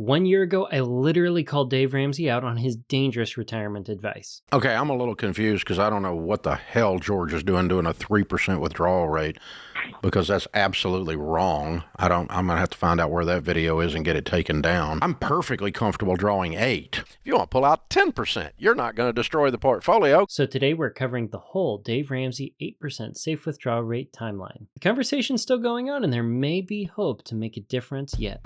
1 year ago, I literally called Dave Ramsey out on his dangerous retirement advice. Okay, I'm a little confused because I don't know what the hell George is doing a 3% withdrawal rate, because that's absolutely wrong. I'm going to have to find out where that video is and get it taken down. I'm perfectly comfortable drawing 8. If you want to pull out 10%, you're not going to destroy the portfolio. So today we're covering the whole Dave Ramsey 8% safe withdrawal rate timeline. The conversation's still going on and there may be hope to make a difference yet.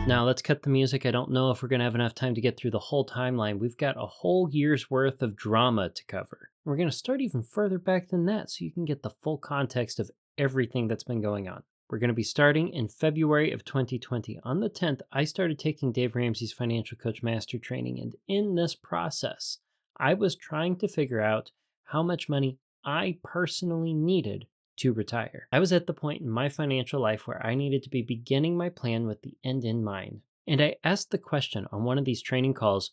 Now let's cut the music. I don't know if we're going to have enough time to get through the whole timeline. We've got a whole year's worth of drama to cover. We're going to start even further back than that so you can get the full context of everything that's been going on. We're going to be starting in February of 2020. On the 10th, I started taking Dave Ramsey's Financial Coach Master Training, and in this process, I was trying to figure out how much money I personally needed to retire. I was at the point in my financial life where I needed to be beginning my plan with the end in mind. And I asked the question on one of these training calls,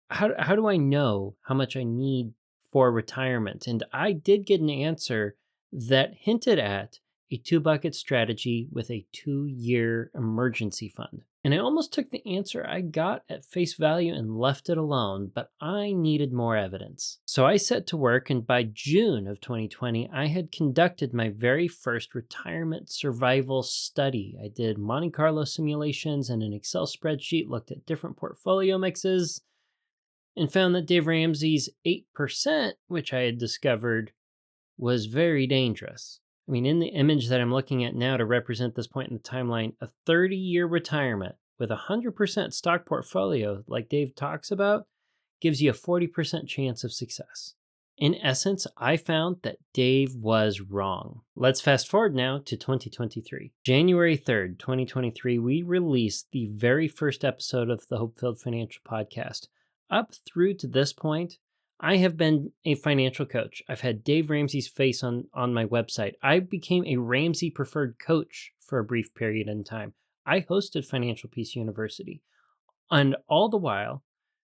how do I know how much I need for retirement? And I did get an answer that hinted at a 2-bucket strategy with a 2-year emergency fund. And I almost took the answer I got at face value and left it alone, but I needed more evidence. So I set to work, and by June of 2020, I had conducted my very first retirement survival study. I did Monte Carlo simulations and an Excel spreadsheet, looked at different portfolio mixes, and found that Dave Ramsey's 8%, which I had discovered, was very dangerous. I mean, in the image that I'm looking at now to represent this point in the timeline, a 30-year retirement with a 100% stock portfolio, like Dave talks about, gives you a 40% chance of success. In essence, I found that Dave was wrong. Let's fast forward now to 2023. January 3rd, 2023, we released the very first episode of the HopeFilled Financial Podcast. Up through to this point, I have been a financial coach. I've had Dave Ramsey's face on my website. I became a Ramsey preferred coach for a brief period in time. I hosted Financial Peace University. And all the while,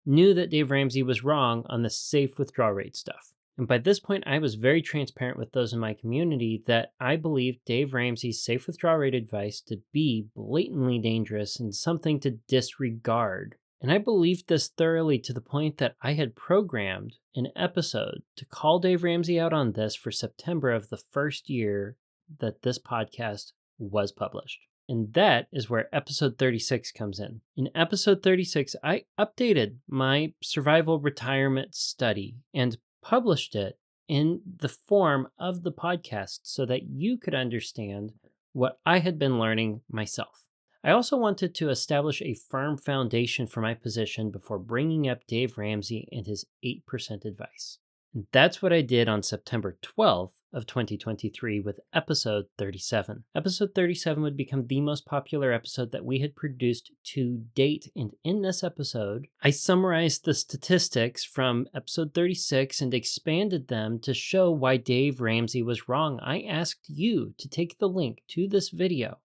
knew that Dave Ramsey was wrong on the safe withdrawal rate stuff. And by this point, I was very transparent with those in my community that I believed Dave Ramsey's safe withdrawal rate advice to be blatantly dangerous and something to disregard. And I believed this thoroughly to the point that I had programmed an episode to call Dave Ramsey out on this for September of the first year that this podcast was published. And that is where episode 36 comes in. In episode 36, I updated my survival retirement study and published it in the form of the podcast so that you could understand what I had been learning myself. I also wanted to establish a firm foundation for my position before bringing up Dave Ramsey and his 8% advice. And that's what I did on September 12th of 2023 with episode 37. Episode 37 would become the most popular episode that we had produced to date. And in this episode, I summarized the statistics from episode 36 and expanded them to show why Dave Ramsey was wrong. I asked you to take the link to this video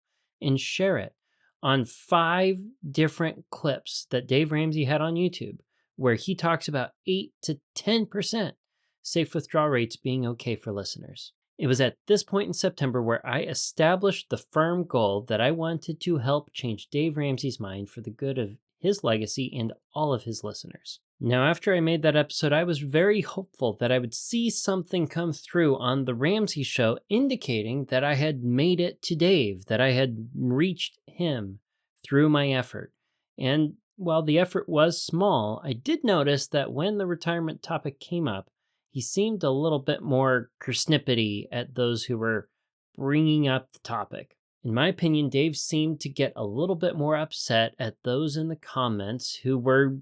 and share it on 5 different clips that Dave Ramsey had on YouTube, where he talks about 8 to 10% safe withdrawal rates being okay for listeners. It was at this point in September where I established the firm goal that I wanted to help change Dave Ramsey's mind for the good of his legacy and all of his listeners. Now, after I made that episode, I was very hopeful that I would see something come through on the Ramsey Show indicating that I had made it to Dave, that I had reached him through my effort. And while the effort was small, I did notice that when the retirement topic came up, he seemed a little bit more kersnippety at those who were bringing up the topic. In my opinion, Dave seemed to get a little bit more upset at those in the comments who were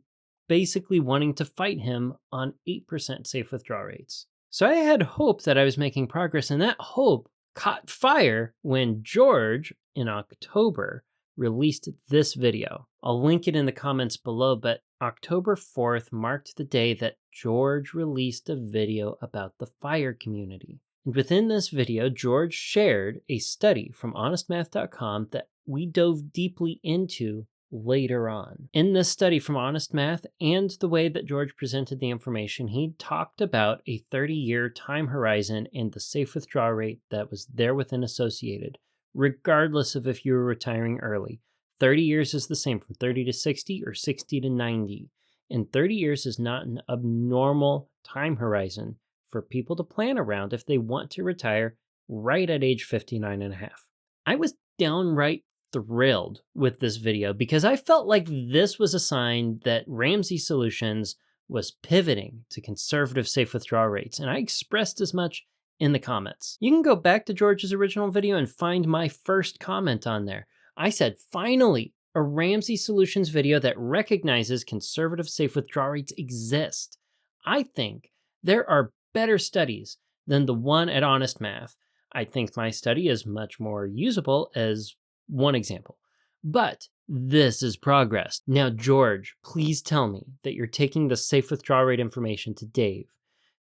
basically wanting to fight him on 8% safe withdrawal rates. So I had hope that I was making progress, and that hope caught fire when George, in October, released this video. I'll link it in the comments below, but October 4th marked the day that George released a video about the FIRE community. And within this video, George shared a study from honestmath.com that we dove deeply into later on. In this study from Honest Math and the way that George presented the information, he talked about a 30-year time horizon and the safe withdrawal rate that was therewith associated, regardless of if you were retiring early. 30 years is the same from 30 to 60 or 60 to 90. And 30 years is not an abnormal time horizon for people to plan around if they want to retire right at age 59 and a half. I was downright thrilled with this video because I felt like this was a sign that Ramsey Solutions was pivoting to conservative safe withdrawal rates, and I expressed as much in the comments. You can go back to George's original video and find my first comment on there. I said, finally, a Ramsey Solutions video that recognizes conservative safe withdrawal rates exist. I think there are better studies than the one at Honest Math. I think my study is much more usable as one example. But this is progress. Now, George, please tell me that you're taking the safe withdrawal rate information to Dave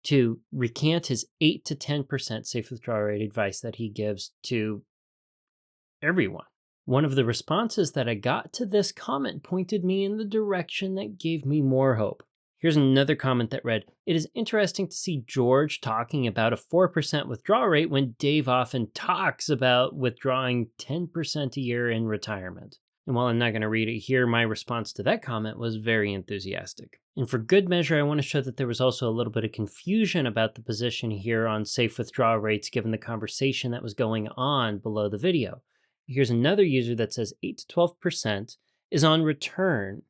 to recant his 8 to 10% safe withdrawal rate advice that he gives to everyone. One of the responses that I got to this comment pointed me in the direction that gave me more hope. Here's another comment that read, "It is interesting to see George talking about a 4% withdrawal rate when Dave often talks about withdrawing 10% a year in retirement." And while I'm not going to read it here, my response to that comment was very enthusiastic. And for good measure, I want to show that there was also a little bit of confusion about the position here on safe withdrawal rates given the conversation that was going on below the video. Here's another user that says 8 to 12% is on return,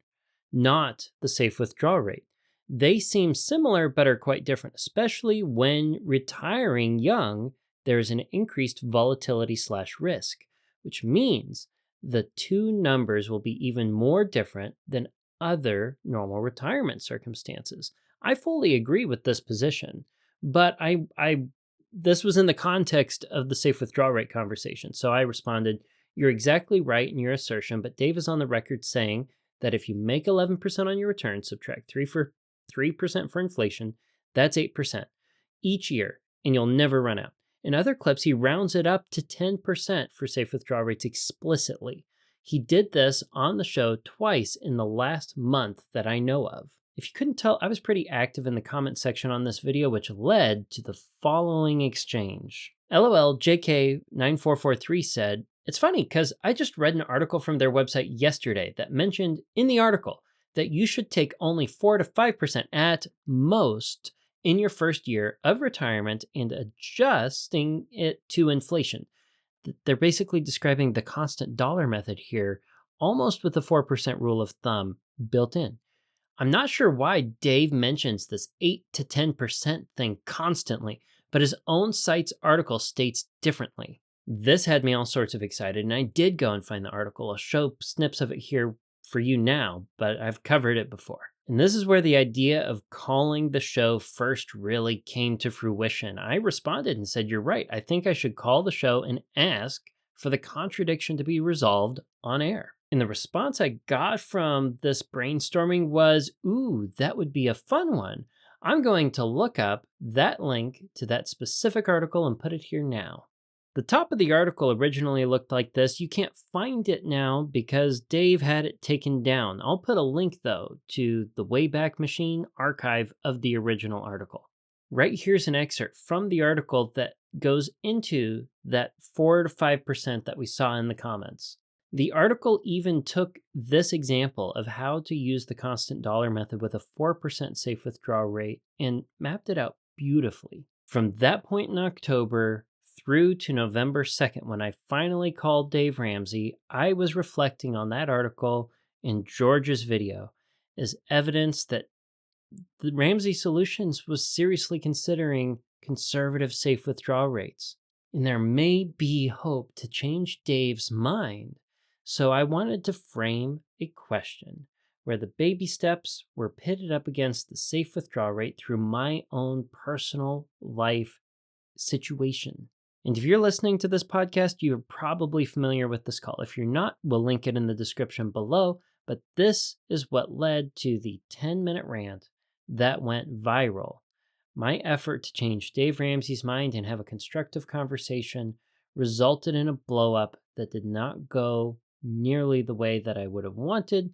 not the safe withdrawal rate. They seem similar but are quite different, especially when retiring young, there is an increased volatility/risk, which means the two numbers will be even more different than other normal retirement circumstances. I fully agree with this position, but this was in the context of the safe withdrawal rate conversation. So I responded, "You're exactly right in your assertion, but Dave is on the record saying that if you make 11% on your return, subtract 3% for inflation, that's 8% each year, and you'll never run out." In other clips, he rounds it up to 10% for safe withdrawal rates explicitly. He did this on the show twice in the last month that I know of. If you couldn't tell, I was pretty active in the comment section on this video, which led to the following exchange. LOL JK9443 said, "It's funny because I just read an article from their website yesterday that mentioned in the article that you should take only 4 to 5% at most in your first year of retirement and adjusting it to inflation." They're basically describing the constant dollar method here, almost with the 4% rule of thumb built in. I'm not sure why Dave mentions this 8 to 10% thing constantly, but his own site's article states differently. This had me all sorts of excited, and I did go and find the article. I'll show snips of it here for you now, but I've covered it before. And this is where the idea of calling the show first really came to fruition. I responded and said, "You're right. I think I should call the show and ask for the contradiction to be resolved on air." And the response I got from this brainstorming was, "Ooh, that would be a fun one. I'm going to look up that link to that specific article and put it here now." The top of the article originally looked like this. You can't find it now because Dave had it taken down. I'll put a link, though, to the Wayback Machine archive of the original article. Right here's an excerpt from the article that goes into that 4 to 5% that we saw in the comments. The article even took this example of how to use the constant dollar method with a 4% safe withdrawal rate and mapped it out beautifully. From that point in October through to November 2nd, when I finally called Dave Ramsey, I was reflecting on that article in George's video as evidence that the Ramsey Solutions was seriously considering conservative safe withdrawal rates. And there may be hope to change Dave's mind. So I wanted to frame a question where the baby steps were pitted up against the safe withdrawal rate through my own personal life situation. And if you're listening to this podcast, you're probably familiar with this call. If you're not, we'll link it in the description below. But this is what led to the 10-minute rant that went viral. My effort to change Dave Ramsey's mind and have a constructive conversation resulted in a blow-up that did not go nearly the way that I would have wanted,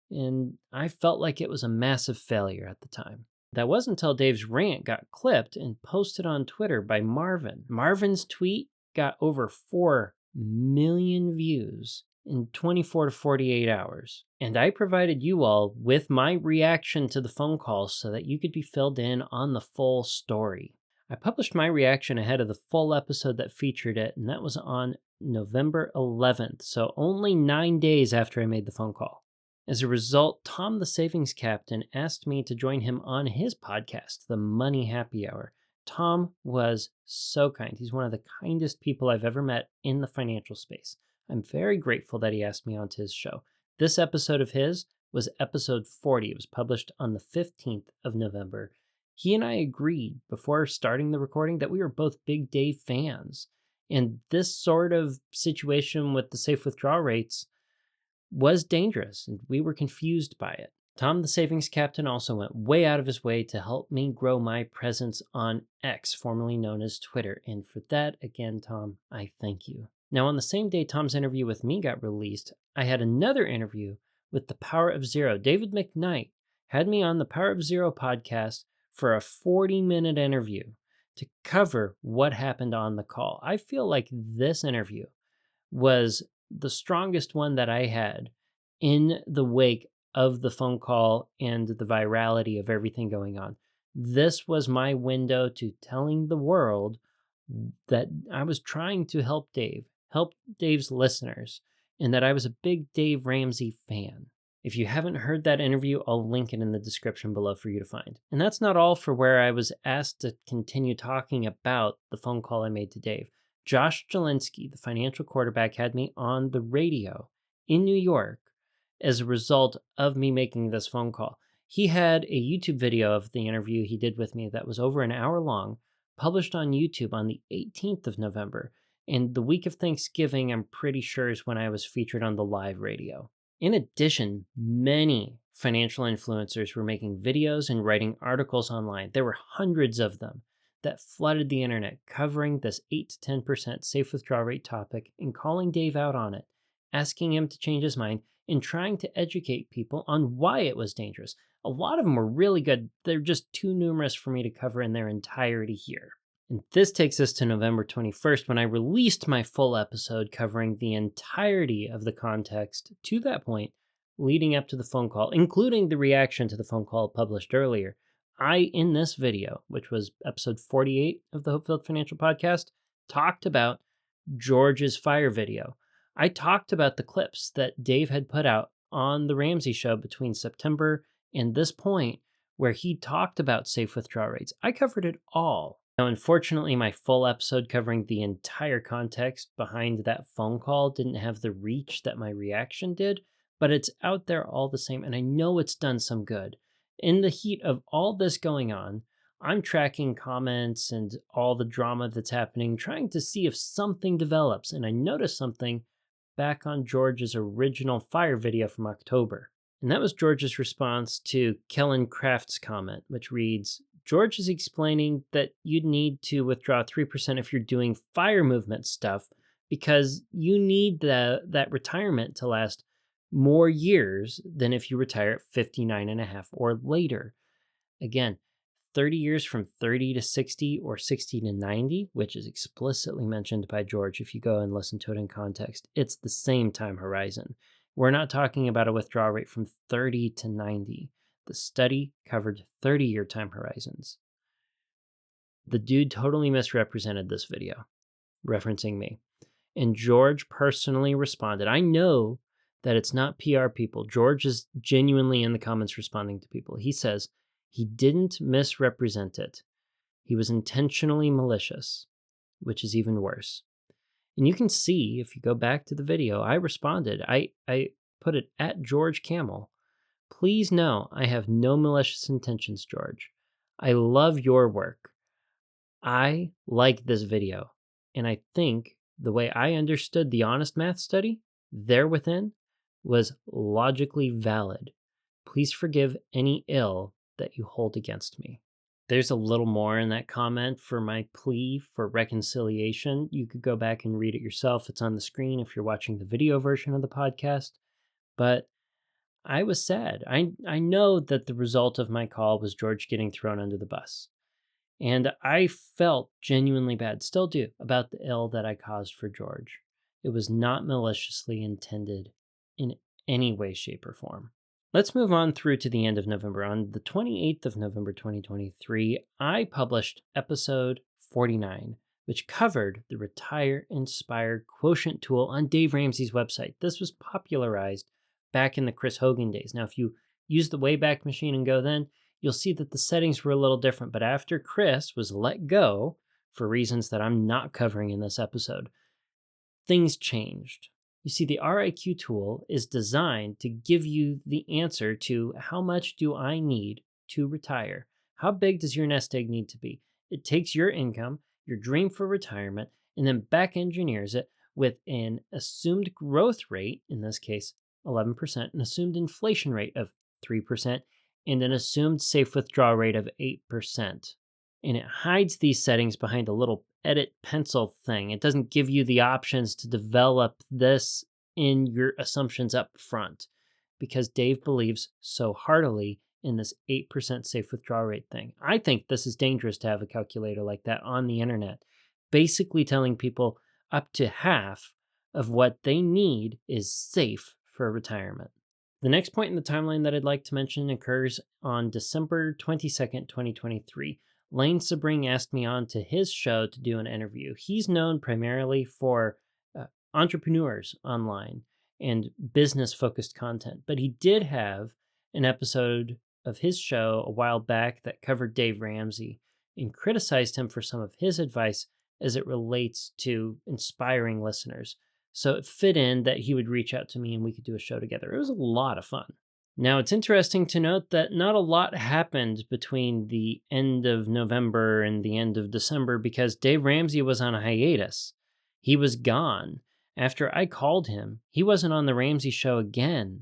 and I felt like it was a massive failure at the time. That wasn't until Dave's rant got clipped and posted on Twitter by Marvin. Marvin's tweet got over 4 million views in 24 to 48 hours. And I provided you all with my reaction to the phone call so that you could be filled in on the full story. I published my reaction ahead of the full episode that featured it, and that was on November 11th, so only 9 days after I made the phone call. As a result, Tom the Savings Captain asked me to join him on his podcast, The Money Happy Hour. Tom was so kind. He's one of the kindest people I've ever met in the financial space. I'm very grateful that he asked me onto his show. This episode of his was episode 40. It was published on the 15th of November. He and I agreed before starting the recording that we were both big Dave fans. And this sort of situation with the safe withdrawal rates was dangerous, and we were confused by it. Tom the Savings Captain also went way out of his way to help me grow my presence on X, formerly known as Twitter, and for that, again, Tom, I thank you. Now, on the same day Tom's interview with me got released, I had another interview with the Power of Zero. David McKnight had me on the Power of Zero podcast for a 40-minute interview to cover what happened on the call. I feel like this interview was the strongest one that I had in the wake of the phone call and the virality of everything going on. This was my window to telling the world that I was trying to help Dave's listeners, and that I was a big Dave Ramsey fan. If you haven't heard that interview, I'll link it in the description below for you to find. And that's not all for where I was asked to continue talking about the phone call I made to Dave. Josh Jelinski, the financial quarterback, had me on the radio in New York as a result of me making this phone call. He had a YouTube video of the interview he did with me that was over an hour long, published on YouTube on the 18th of November. And the week of Thanksgiving, I'm pretty sure, is when I was featured on the live radio. In addition, many financial influencers were making videos and writing articles online. There were hundreds of them that flooded the internet covering this 8 to 10% safe withdrawal rate topic and calling Dave out on it, asking him to change his mind, and trying to educate people on why it was dangerous. A lot of them were really good. They're just too numerous for me to cover in their entirety here. And this takes us to November 21st, when I released my full episode covering the entirety of the context to that point leading up to the phone call, including the reaction to the phone call published earlier. In this video, which was episode 48 of the HopeFilled Financial Podcast, talked about George's fire video. I talked about the clips that Dave had put out on the Ramsey Show between September and this point, where he talked about safe withdrawal rates. I covered it all. Now, unfortunately, my full episode covering the entire context behind that phone call didn't have the reach that my reaction did, but it's out there all the same, and I know it's done some good. In the heat of all this going on, I'm tracking comments and all the drama that's happening, trying to see if something develops, and I noticed something back on George's original fire video from October. And that was George's response to Kellen Craft's comment, which reads, George is explaining that you'd need to withdraw 3% if you're doing fire movement stuff, because you need that retirement to last more years than if you retire at 59 and a half or later. Again, 30 years from 30 to 60 or 60 to 90, which is explicitly mentioned by George if you go and listen to it in context. It's the same time horizon. We're not talking about a withdrawal rate from 30 to 90. The study covered 30-year time horizons. The dude totally misrepresented this video, referencing me. And George personally responded. I know that it's not PR people. George is genuinely in the comments responding to people. He says he didn't misrepresent it. He was intentionally malicious, which is even worse. And you can see, if you go back to the video, I responded. I put it at George Kamel. Please know I have no malicious intentions, George. I love your work. I like this video. And I think the way I understood the honest math study there within was logically valid. Please forgive any ill that you hold against me. There's a little more in that comment for my plea for reconciliation. You could go back and read it yourself. It's on the screen if you're watching the video version of the podcast. But I was sad. I know that the result of my call was George getting thrown under the bus. And I felt genuinely bad, still do, about the ill that I caused for George. It was not maliciously intended in any way, shape, or form. Let's move on through to the end of November. On the 28th of November 2023, I published episode 49, which covered the Retire Inspired Quotient tool on Dave Ramsey's website. This was popularized back in the Chris Hogan days. Now, if you use the Wayback Machine and go then, you'll see that the settings were a little different. But after Chris was let go, for reasons that I'm not covering in this episode, things changed. You see, the RIQ tool is designed to give you the answer to how much do I need to retire? How big does your nest egg need to be? It takes your income, your dream for retirement, and then back engineers it with an assumed growth rate, in this case 11%, an assumed inflation rate of 3%, and an assumed safe withdrawal rate of 8%. And it hides these settings behind a little edit pencil thing. It doesn't give you the options to develop this in your assumptions up front because Dave believes so heartily in this 8% safe withdrawal rate thing. I think this is dangerous to have a calculator like that on the internet, basically telling people up to half of what they need is safe for retirement. The next point in the timeline that I'd like to mention occurs on December 22nd, 2023. Lane Sebring asked me on to his show to do an interview. He's known primarily for entrepreneurs online and business focused content, but he did have an episode of his show a while back that covered Dave Ramsey and criticized him for some of his advice as it relates to inspiring listeners. So it fit in that he would reach out to me and we could do a show together. It was a lot of fun. Now, it's interesting to note that not a lot happened between the end of November and the end of December because Dave Ramsey was on a hiatus. He was gone. After I called him, he wasn't on the Ramsey Show again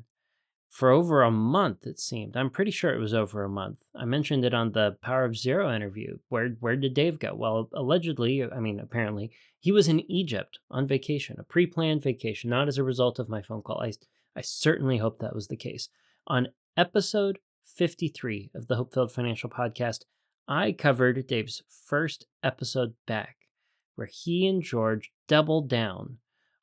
for over a month, it seemed. I'm pretty sure it was over a month. I mentioned it on the Power of Zero interview. Where did Dave go? Well, apparently, he was in Egypt on vacation, a pre-planned vacation, not as a result of my phone call. I certainly hope that was the case. On episode 53 of the HopeFilled Financial Podcast, I covered Dave's first episode back, where he and George doubled down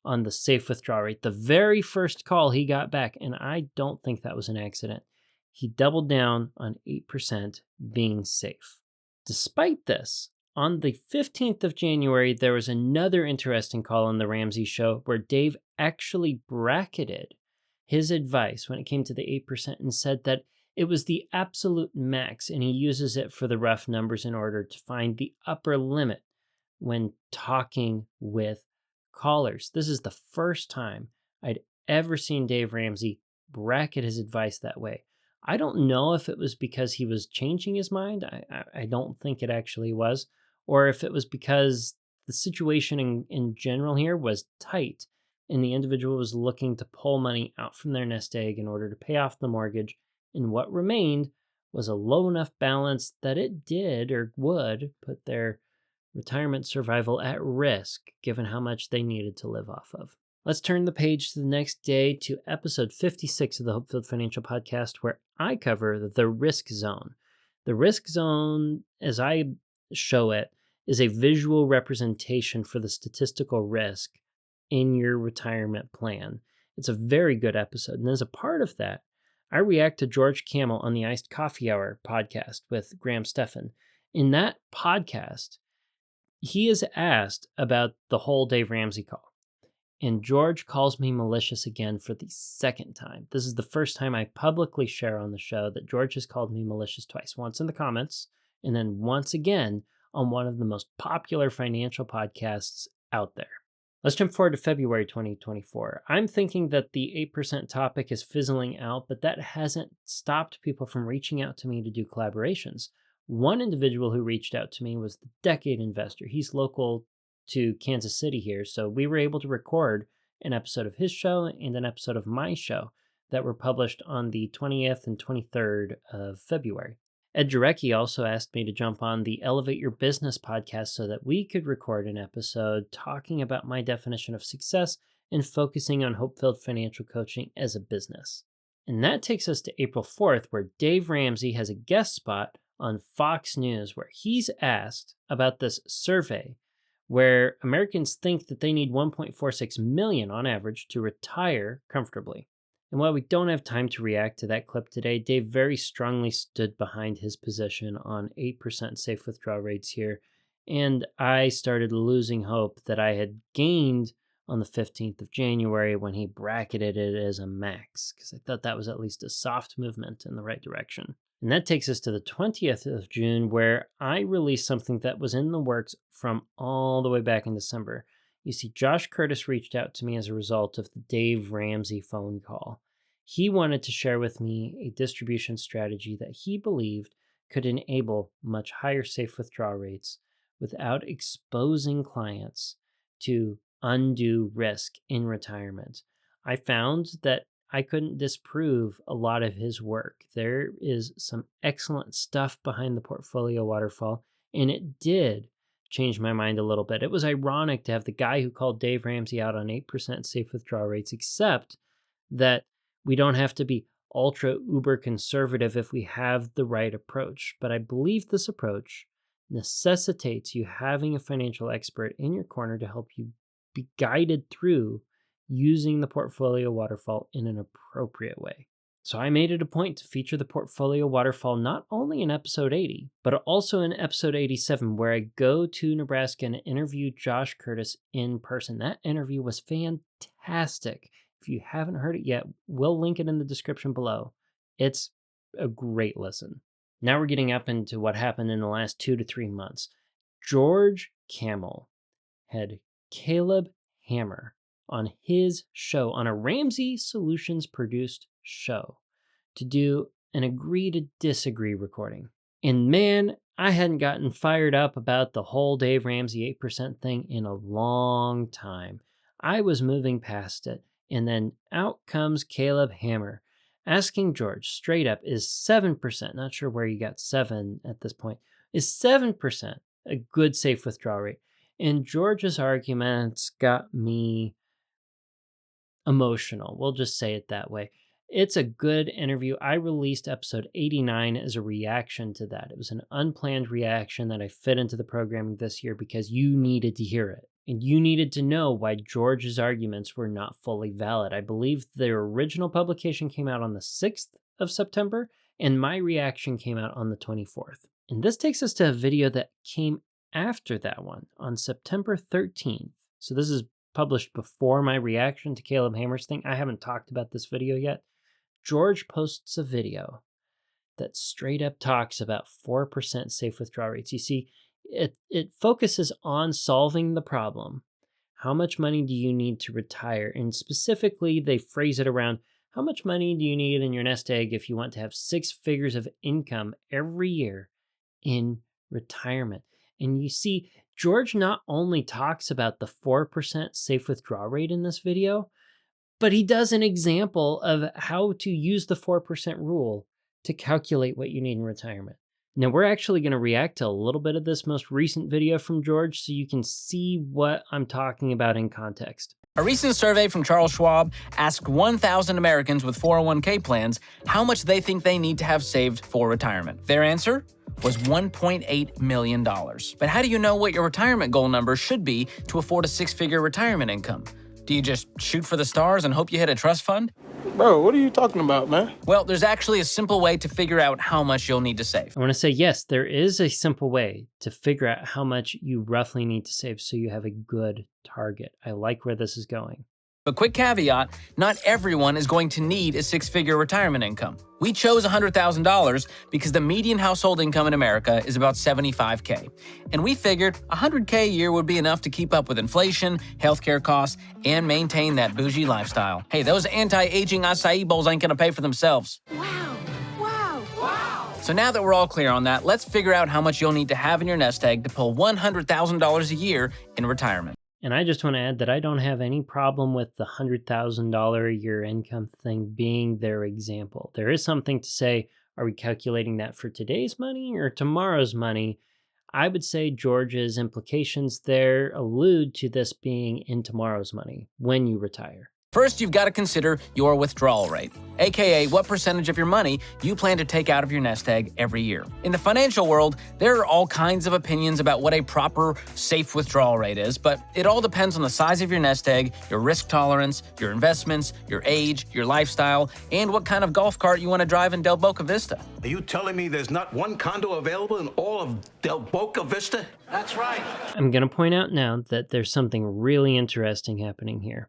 on the safe withdrawal rate. The very first call he got back, and I don't think that was an accident. He doubled down on 8% being safe. Despite this, on the 15th of January, there was another interesting call on the Ramsey Show where Dave actually bracketed his advice when it came to the 8% and said that it was the absolute max, and he uses it for the rough numbers in order to find the upper limit when talking with callers. This is the first time I'd ever seen Dave Ramsey bracket his advice that way. I don't know if it was because he was changing his mind. I don't think it actually was, or if it was because the situation in general here was tight and the individual was looking to pull money out from their nest egg in order to pay off the mortgage, and what remained was a low enough balance that it did or would put their retirement survival at risk given how much they needed to live off of. Let's turn the page to the next day to episode 56 of the HopeFilled Financial Podcast, where I cover the risk zone. The risk zone, as I show it, is a visual representation for the statistical risk in your retirement plan. It's a very good episode. And as a part of that, I react to George Kamel on the Iced Coffee Hour podcast with Graham Stephan. In that podcast, he is asked about the whole Dave Ramsey call. And George calls me malicious again for the second time. This is the first time I publicly share on the show that George has called me malicious twice, once in the comments, and then once again on one of the most popular financial podcasts out there. Let's jump forward to February 2024. I'm thinking that the 8% topic is fizzling out, but that hasn't stopped people from reaching out to me to do collaborations. One individual who reached out to me was the Decade Investor. He's local to Kansas City here, so we were able to record an episode of his show and an episode of my show that were published on the 20th and 23rd of February. Ed Jarecki also asked me to jump on the Elevate Your Business podcast so that we could record an episode talking about my definition of success and focusing on HopeFilled financial coaching as a business. And that takes us to April 4th, where Dave Ramsey has a guest spot on Fox News where he's asked about this survey where Americans think that they need 1.46 million on average to retire comfortably. And while we don't have time to react to that clip today, Dave very strongly stood behind his position on 8% safe withdrawal rates here. And I started losing hope that I had gained on the 15th of January when he bracketed it as a max, because I thought that was at least a soft movement in the right direction. And that takes us to the 20th of June, where I released something that was in the works from all the way back in December. You see, Josh Curtis reached out to me as a result of the Dave Ramsey phone call. He wanted to share with me a distribution strategy that he believed could enable much higher safe withdrawal rates without exposing clients to undue risk in retirement. I found that I couldn't disprove a lot of his work. There is some excellent stuff behind the portfolio waterfall, and it did changed my mind a little bit. It was ironic to have the guy who called Dave Ramsey out on 8% safe withdrawal rates, except that we don't have to be ultra uber conservative if we have the right approach. But I believe this approach necessitates you having a financial expert in your corner to help you be guided through using the portfolio waterfall in an appropriate way. So I made it a point to feature the portfolio waterfall not only in episode 80, but also in episode 87, where I go to Nebraska and interview Josh Curtis in person. That interview was fantastic. If you haven't heard it yet, we'll link it in the description below. It's a great listen. Now we're getting up into what happened in the last 2 to 3 months. George Kamel had Caleb Hammer on his show, on a Ramsey Solutions produced show, to do an agree to disagree recording. And man, I hadn't gotten fired up about the whole Dave Ramsey 8% thing in a long time. I was moving past it, and then out comes Caleb Hammer asking George straight up, is 7%, not sure where you got 7 at this point, is 7% a good safe withdrawal rate? And George's arguments got me emotional. We'll just say it that way. It's a good interview. I released episode 89 as a reaction to that. It was an unplanned reaction that I fit into the programming this year because you needed to hear it. And you needed to know why George's arguments were not fully valid. I believe their original publication came out on the 6th of September, and my reaction came out on the 24th. And this takes us to a video that came after that one on September 13th. So this is published before my reaction to Caleb Hammer's thing. I haven't talked about this video yet. George posts a video that straight up talks about 4% safe withdrawal rates. You see, it focuses on solving the problem. How much money do you need to retire? And specifically, they phrase it around how much money do you need in your nest egg if you want to have 6 figures of income every year in retirement? And you see, George not only talks about the 4% safe withdrawal rate in this video, but he does an example of how to use the 4% rule to calculate what you need in retirement. Now, we're actually going to react to a little bit of this most recent video from George so you can see what I'm talking about in context. A recent survey from Charles Schwab asked 1,000 Americans with 401k plans how much they think they need to have saved for retirement. Their answer was $1.8 million. But how do you know what your retirement goal number should be to afford a 6-figure retirement income? Do you just shoot for the stars and hope you hit a trust fund? Bro, what are you talking about, man? Well, there's actually a simple way to figure out how much you'll need to save. I want to say, yes, there is a simple way to figure out how much you roughly need to save so you have a good target. I like where this is going. But quick caveat, not everyone is going to need a 6-figure retirement income. We chose $100,000 because the median household income in America is about $75K. And we figured $100K a year would be enough to keep up with inflation, healthcare costs, and maintain that bougie lifestyle. Hey, those anti-aging acai bowls ain't gonna pay for themselves. Wow, wow, wow. So now that we're all clear on that, let's figure out how much you'll need to have in your nest egg to pull $100,000 a year in retirement. And I just want to add that I don't have any problem with the $100,000 a year income thing being their example. There is something to say Are we calculating that for today's money or tomorrow's money? I would say George's implications there allude to this being in tomorrow's money when you retire. First, you've got to consider your withdrawal rate, aka what percentage of your money you plan to take out of your nest egg every year. In the financial world, there are all kinds of opinions about what a proper, safe withdrawal rate is, but it all depends on the size of your nest egg, your risk tolerance, your investments, your age, your lifestyle, and what kind of golf cart you want to drive in Del Boca Vista. Are you telling me there's not one condo available in all of Del Boca Vista? That's right. I'm going to point out now that there's something really interesting happening here.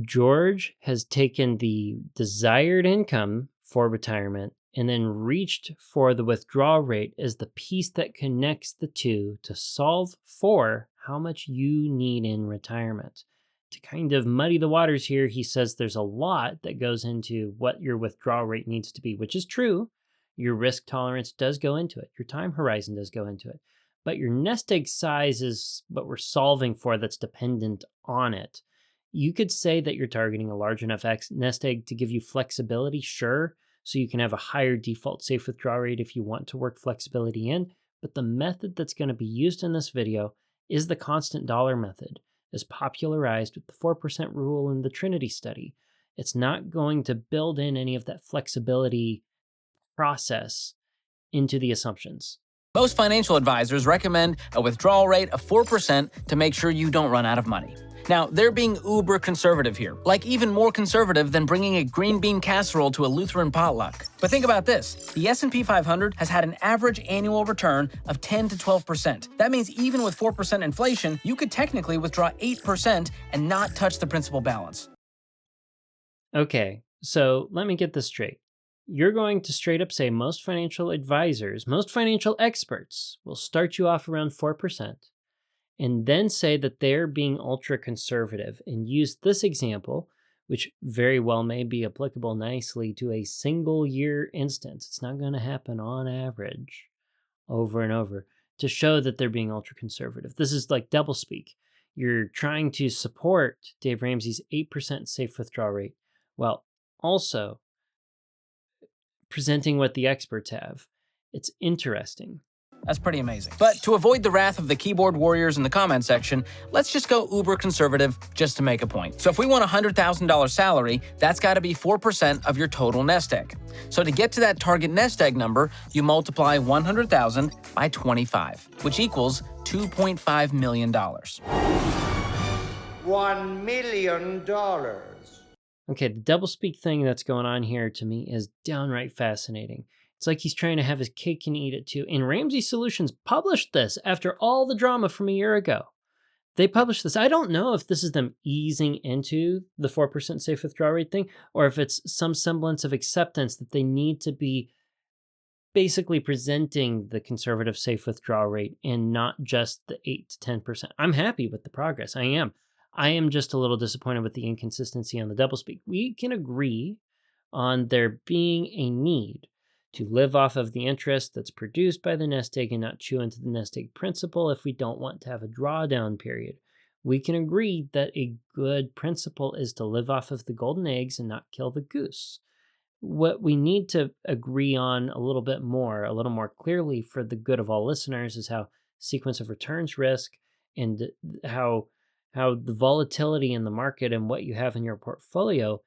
George has taken the desired income for retirement and then reached for the withdrawal rate as the piece that connects the two to solve for how much you need in retirement. To kind of muddy the waters here, he says there's a lot that goes into what your withdrawal rate needs to be, which is true. Your risk tolerance does go into it. Your time horizon does go into it. But your nest egg size is what we're solving for that's dependent on it. You could say that you're targeting a large enough nest egg to give you flexibility, sure, so you can have a higher default safe withdrawal rate if you want to work flexibility in, but the method that's going to be used in this video is the constant dollar method, as popularized with the 4% rule in the Trinity study. It's not going to build in any of that flexibility process into the assumptions. Most financial advisors recommend a withdrawal rate of 4% to make sure you don't run out of money. Now, they're being uber conservative here, like even more conservative than bringing a green bean casserole to a Lutheran potluck. But think about this. The S&P 500 has had an average annual return of 10 to 12%. That means even with 4% inflation, you could technically withdraw 8% and not touch the principal balance. Okay, so let me get this straight. You're going to straight up say most financial advisors, most financial experts will start you off around 4%. And then say that they're being ultra conservative and use this example, which very well may be applicable nicely to a single year instance. It's not going to happen on average over and over to show that they're being ultra conservative. This is like doublespeak. You're trying to support Dave Ramsey's 8% safe withdrawal rate while also presenting what the experts have. It's interesting. That's pretty amazing. But to avoid the wrath of the keyboard warriors in the comment section, let's just go uber conservative just to make a point. So if we want a $100,000 salary, that's got to be 4% of your total nest egg. So to get to that target nest egg number, you multiply 100,000 by 25, which equals $2.5 million. $1 million. Okay, the doublespeak thing that's going on here to me is downright fascinating. It's like he's trying to have his cake and eat it too. And Ramsey Solutions published this after all the drama from a year ago. They published this. I don't know if this is them easing into the 4% safe withdrawal rate thing, or if it's some semblance of acceptance that they need to be basically presenting the conservative safe withdrawal rate and not just the 8 to 10%. I'm happy with the progress. I am. I am just a little disappointed with the inconsistency on the doublespeak. We can agree on there being a need to live off of the interest that's produced by the nest egg and not chew into the nest egg principle if we don't want to have a drawdown period. We can agree that a good principle is to live off of the golden eggs and not kill the goose. What we need to agree on a little more clearly for the good of all listeners is how sequence of returns risk and how the volatility in the market and what you have in your portfolio,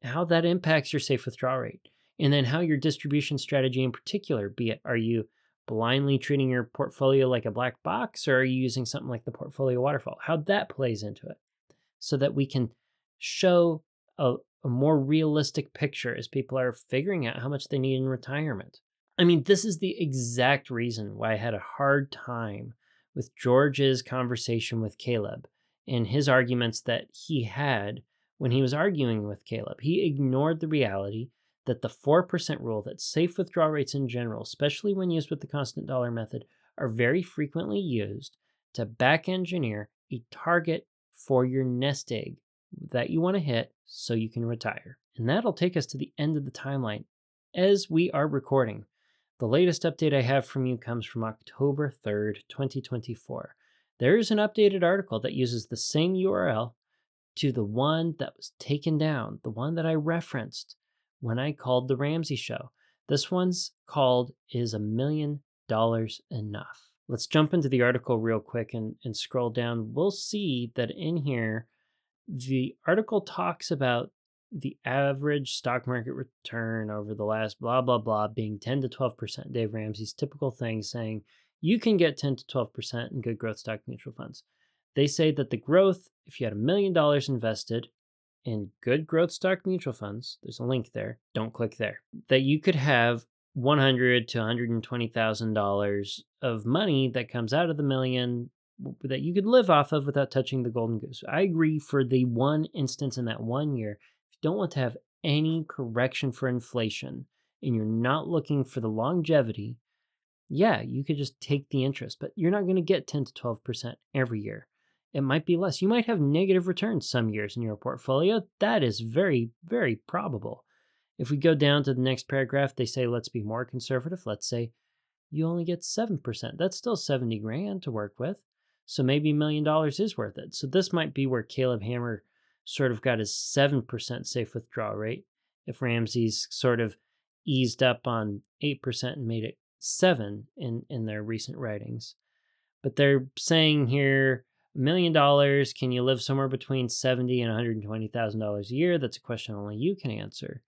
how that impacts your safe withdrawal rate. And then how your distribution strategy in particular, be it, are you blindly treating your portfolio like a black box, or are you using something like the portfolio waterfall? How that plays into it so that we can show a more realistic picture as people are figuring out how much they need in retirement. I mean, this is the exact reason why I had a hard time with George's conversation with Caleb and his arguments that he had when he was arguing with Caleb. He ignored the reality that the 4% rule, that safe withdrawal rates in general, especially when used with the constant dollar method, are very frequently used to back engineer a target for your nest egg that you want to hit so you can retire. And that'll take us to the end of the timeline as we are recording. The latest update I have from you comes from October 3rd, 2024. There is an updated article that uses the same URL to the one that was taken down, the one that I referenced when I called the Ramsey Show. This one's called Is $1 Million Enough? Let's jump into the article real quick and scroll down. We'll see that in here, the article talks about the average stock market return over the last blah, blah, blah being 10 to 12%. Dave Ramsey's typical thing saying you can get 10 to 12% in good growth stock mutual funds. They say that the growth, if you had $1 million invested in good growth stock mutual funds, there's a link there, don't click there, that you could have $100,000 to $120,000 of money that comes out of the million that you could live off of without touching the golden goose. I agree for the one instance in that 1 year. If you don't want to have any correction for inflation and you're not looking for the longevity, yeah, you could just take the interest, but you're not going to get 10 to 12% every year. It might be less. You might have negative returns some years in your portfolio. That is very, very probable. If we go down to the next paragraph, they say, let's be more conservative. Let's say you only get 7%. That's still 70 grand to work with. So maybe $1 million is worth it. So this might be where Caleb Hammer sort of got his 7% safe withdrawal rate. If Ramsey's sort of eased up on 8% and made it 7 in their recent writings. But they're saying here, $1 million, can you live somewhere between $70,000 and $120,000 a year? That's a question only you can answer.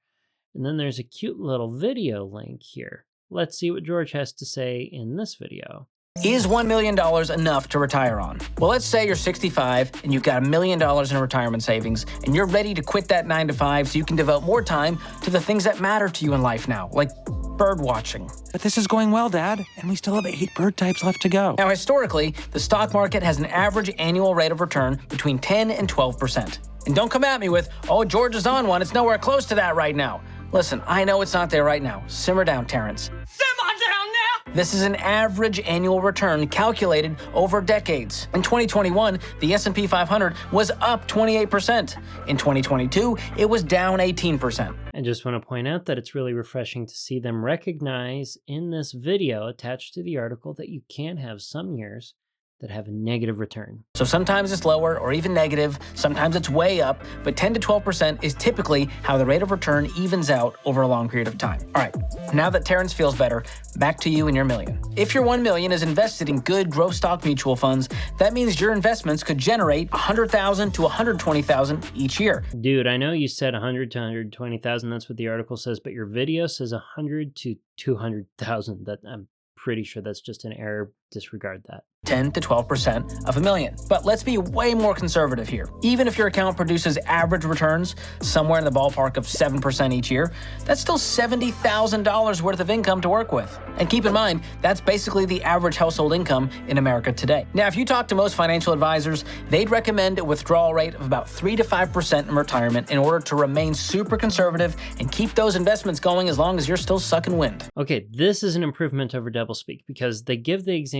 And then there's a cute little video link here. Let's see what George has to say in this video. Is $1 million enough to retire on? Well, let's say you're 65 and you've got $1 million in retirement savings and you're ready to quit that 9 to 5 so you can devote more time to the things that matter to you in life now, like bird watching. But this is going well, Dad, and we still have 8 bird types left to go. Now, historically, the stock market has an average annual rate of return between 10 and 12%. And don't come at me with, oh, George is on one. It's nowhere close to that right now. Listen, I know it's not there right now. Simmer down, Terrence. Simmer down now! This is an average annual return calculated over decades. In 2021, the S&P 500 was up 28%. In 2022, it was down 18%. I just want to point out that it's really refreshing to see them recognize in this video attached to the article that you can have some years that have a negative return. So sometimes it's lower or even negative, sometimes it's way up, but 10 to 12% is typically how the rate of return evens out over a long period of time. All right, now that Terrence feels better, back to you and your million. If your $1 million is invested in good growth stock mutual funds, that means your investments could generate $100,000 to $120,000 each year. Dude, I know you said $100,000 to $120,000, that's what the article says, but your video says $100,000 to $200,000. That I'm pretty sure that's just an error. Disregard that. 10 to 12% of $1 million. But let's be way more conservative here. Even if your account produces average returns somewhere in the ballpark of 7% each year, that's still $70,000 worth of income to work with. And keep in mind, that's basically the average household income in America today. Now, if you talk to most financial advisors, they'd recommend a withdrawal rate of about 3 to 5% in retirement in order to remain super conservative and keep those investments going as long as you're still sucking wind. Okay, this is an improvement over doublespeak because they give the example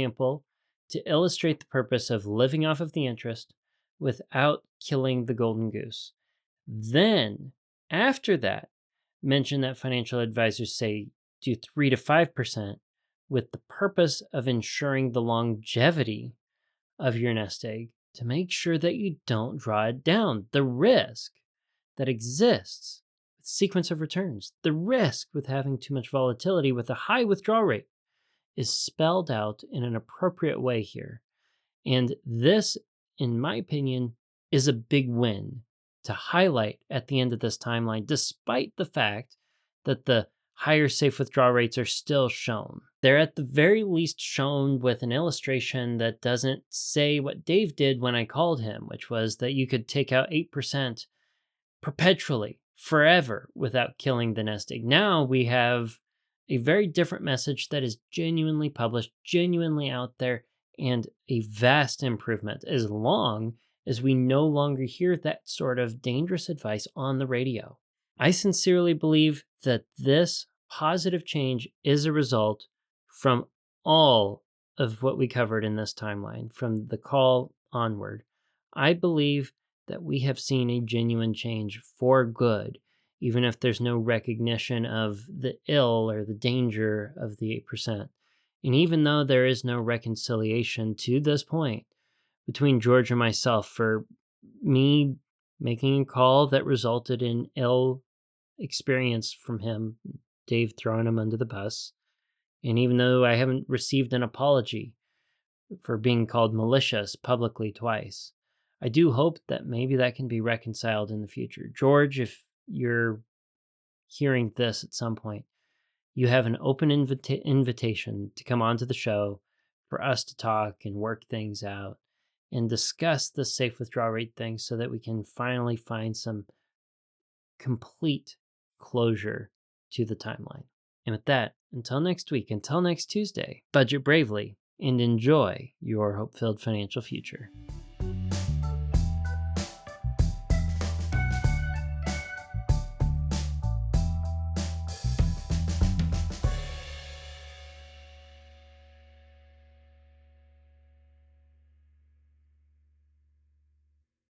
to illustrate the purpose of living off of the interest without killing the golden goose. Then, after that, mention that financial advisors say do 3 to 5% with the purpose of ensuring the longevity of your nest egg to make sure that you don't draw it down. The risk that exists with sequence of returns, the risk with having too much volatility with a high withdrawal rate is spelled out in an appropriate way here. And this, in my opinion, is a big win to highlight at the end of this timeline, despite the fact that the higher safe withdrawal rates are still shown. They're at the very least shown with an illustration that doesn't say what Dave did when I called him, which was that you could take out 8% perpetually, forever, without killing the nest egg. Now we have a very different message that is genuinely published, genuinely out there, and a vast improvement as long as we no longer hear that sort of dangerous advice on the radio. I sincerely believe that this positive change is a result from all of what we covered in this timeline, from the call onward. I believe that we have seen a genuine change for good, even if there's no recognition of the ill or the danger of the 8%. And even though there is no reconciliation to this point between George and myself for me making a call that resulted in ill experience from him, Dave throwing him under the bus. And even though I haven't received an apology for being called malicious publicly twice, I do hope that maybe that can be reconciled in the future. George, if you're hearing this at some point, you have an open invitation to come onto the show for us to talk and work things out and discuss the safe withdrawal rate thing so that we can finally find some complete closure to the timeline. And with that, until next week, until next Tuesday, budget bravely and enjoy your hope-filled financial future.